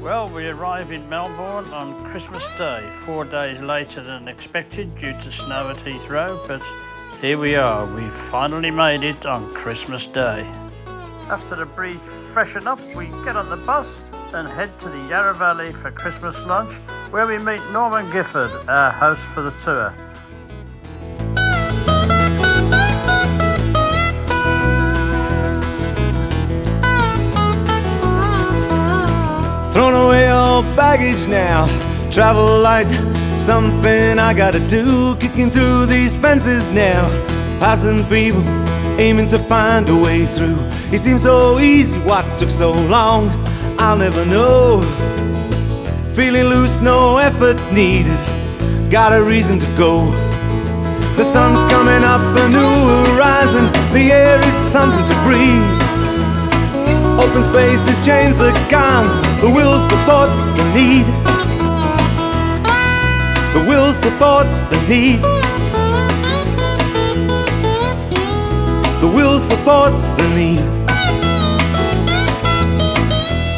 Well, we arrive in Melbourne on Christmas Day, 4 days later than expected due to snow at Heathrow, but here we are, we've finally made it on Christmas Day. After the brief freshen up, we get on the bus and head to the Yarra Valley for Christmas lunch, where we meet Norman Gifford, our host for the tour. Thrown away all baggage now, travel light, something I gotta do. Kicking through these fences now, passing people, aiming to find a way through. It seems so easy, what took so long, I'll never know. Feeling loose, no effort needed, got a reason to go. The sun's coming up, a new horizon, the air is something to breathe. Open spaces, chains are gone, the will supports the need. The will supports the need. The will supports the need.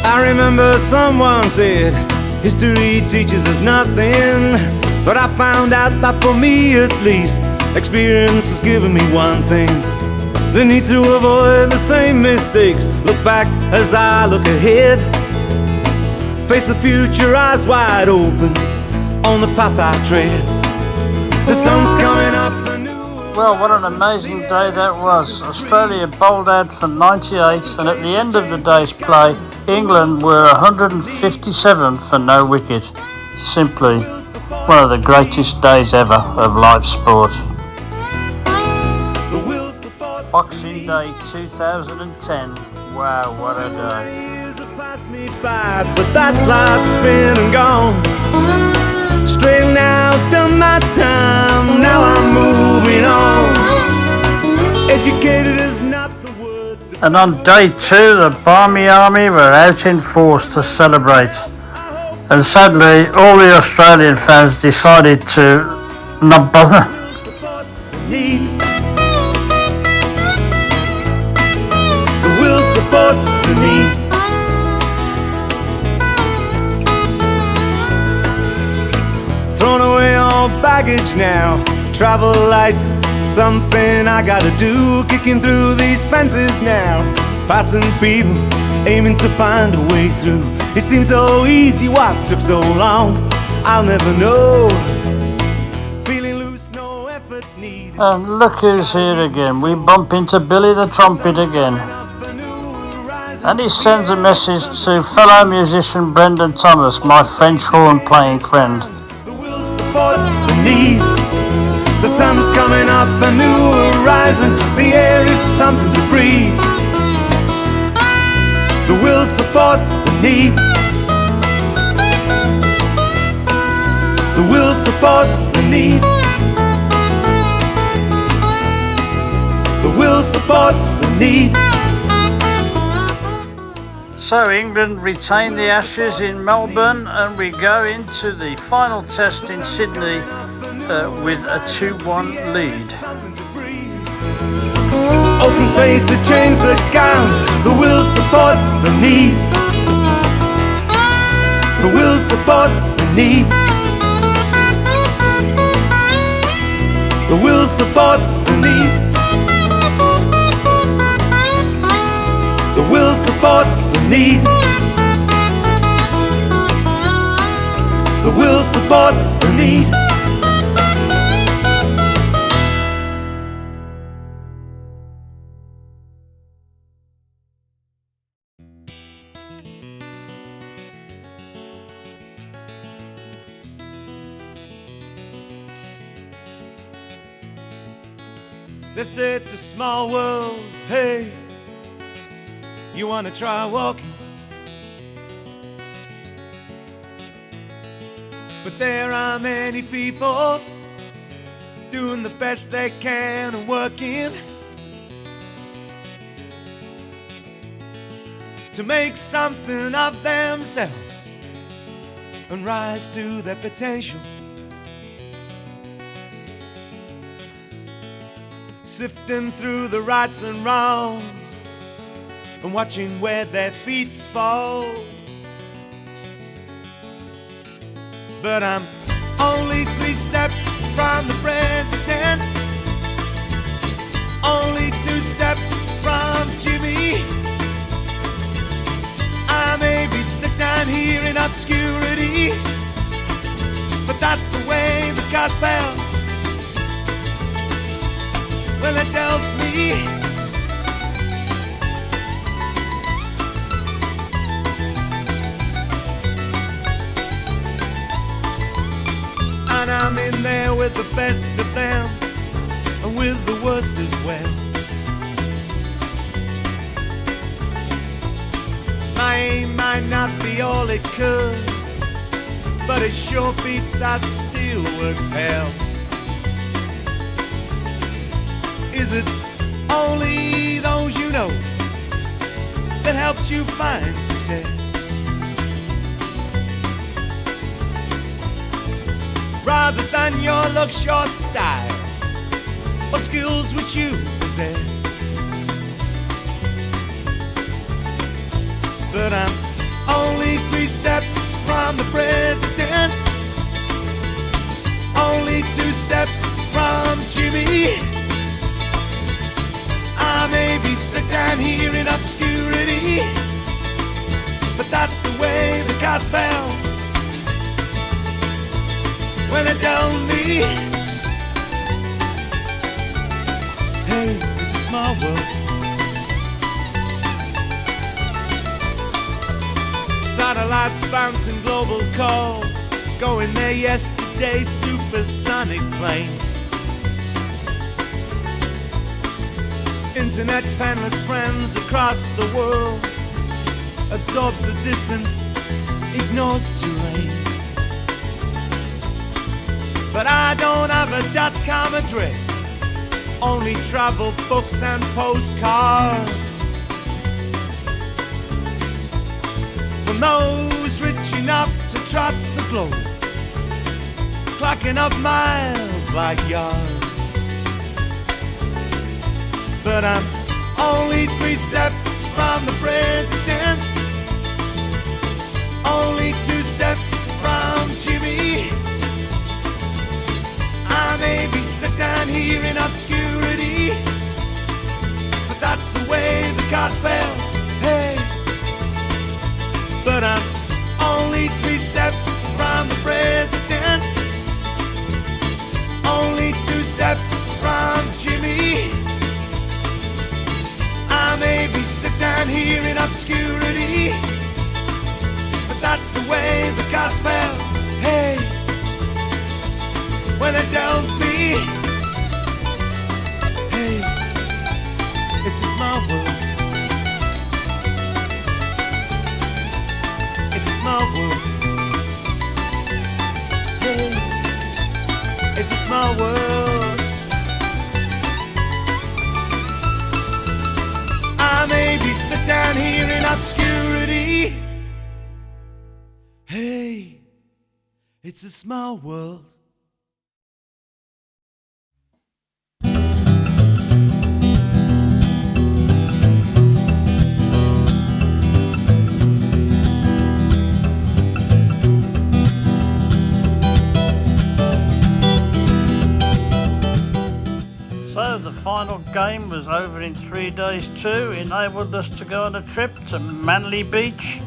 I remember someone said, history teaches us nothing. But I found out that for me at least, experience has given me one thing: the need to avoid the same mistakes. Look back as I look ahead. Face the future, eyes wide open, on the path I tread. The sun's coming up a new... Well, what an amazing day that was. Australia bowled out for 98, and at the end of the day's play, England were 157 for no wicket. Simply one of the greatest days ever of live sport. Boxing Day 2010. Wow, what a day. Pass me by, but that clock's been and gone. Straight out done my time, now I'm moving on. Educated is not the word. And on day 2, the Barmy Army were out in force to celebrate. And sadly, all the Australian fans decided to not bother. Supports the need. Thrown away all baggage now, travel light, something I gotta do. Kicking through these fences now, passing people, aiming to find a way through. It seems so easy, what took so long, I'll never know. Feeling loose, no effort needed. And look who's here again. We bump into Billy the Trumpet again. And he sends a message to fellow musician Brendan Thomas, my French horn playing friend. The will supports the need. The sun's coming up, a new horizon, the air is something to breathe. The will supports the need. The will supports the need. The will supports the need. So England retain the Ashes in Melbourne, and we go into the final test in Sydney with a 2-1 lead. Open spaces, chains are gone, the will supports the need. The will supports the need. The will supports the need. The will supports the need. The will supports the need. They say it's a small world, hey. You wanna try walking? But there are many people doing the best they can and working to make something of themselves and rise to their potential. Sifting through the rights and wrongs and watching where their feet fall. but I'm only 3 steps from the president, only 2 steps from Jimmy. I may be stuck down here in obscurity, but that's the way the cards fell when they dealt me. And I'm in there with the best of them, and with the worst as well. My aim might not be all it could, but it sure beats that steelworks hell. Is it only those you know that helps you find success? Rather than your looks, your style, or skills which you possess. But I'm only 3 steps from the president, only 2 steps from Jimmy. I may be stuck down here in obscurity, but that's the way the cards fell when they dealt me. Hey, it's a small world. Satellites bouncing global calls, going there yesterday, supersonic planes. Internet panelist friends across the world, absorbs the distance, ignores terrains. But I don't have a .com address, only travel books and postcards from those rich enough to trot the globe, clocking up miles like yards. But I'm only 3 steps from the president, only 2 steps from Jimmy. I may be stuck down here in obscurity, but that's the way the cards fell. Hey, but I'm only 3 steps from the president, only 2 steps from Jimmy. I may be stuck down here in obscurity, but that's the way the cards fell. Hey, when they dealt me. Hey, it's a small world. It's a small world. Hey, it's a small world. I may be stuck down here in obscurity. Hey, it's a small world. So the final game was over in 3 days too, enabled us to go on a trip to Manly Beach.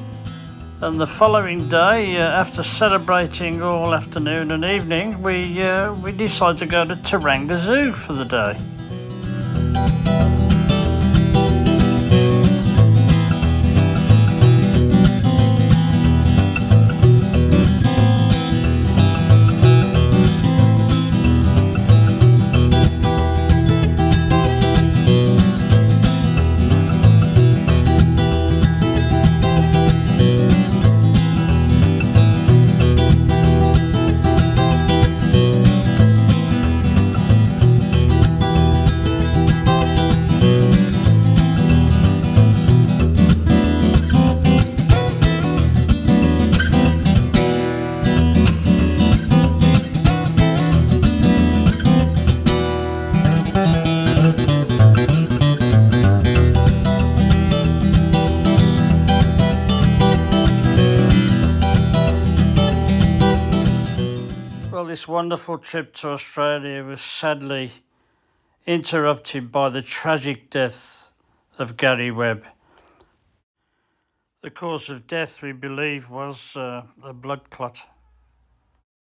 And the following day, after celebrating all afternoon and evening, we decided to go to Taronga Zoo for the day. Well, this wonderful trip to Australia was sadly interrupted by the tragic death of Gary Webb. The cause of death, we believe, was a blood clot.